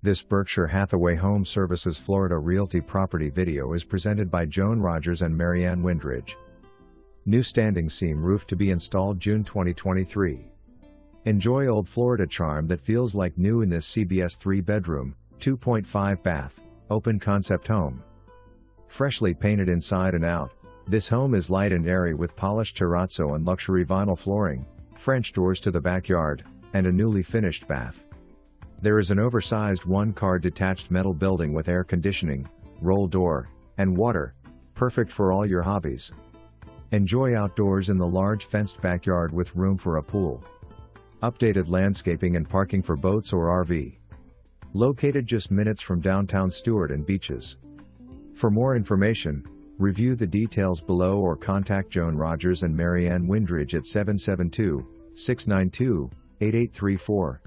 This Berkshire Hathaway HomeServices Florida Realty property video is presented by Joan Rogers and Marianne Windridge. New standing seam roof to be installed June 2023. Enjoy old Florida charm that feels like new in this CBS 3-bedroom, 2.5 bath, open concept home. Freshly painted inside and out, this home is light and airy with polished terrazzo and luxury vinyl flooring, French doors to the backyard, and a newly finished bath. There is an oversized one-car detached metal building with air conditioning, roll door, and water, perfect for all your hobbies. Enjoy outdoors in the large fenced backyard with room for a pool. Updated landscaping and parking for boats or RV. Located just minutes from downtown Stuart and beaches. For more information, review the details below or contact Joan Rogers and Marianne Windridge at 772-692-8834.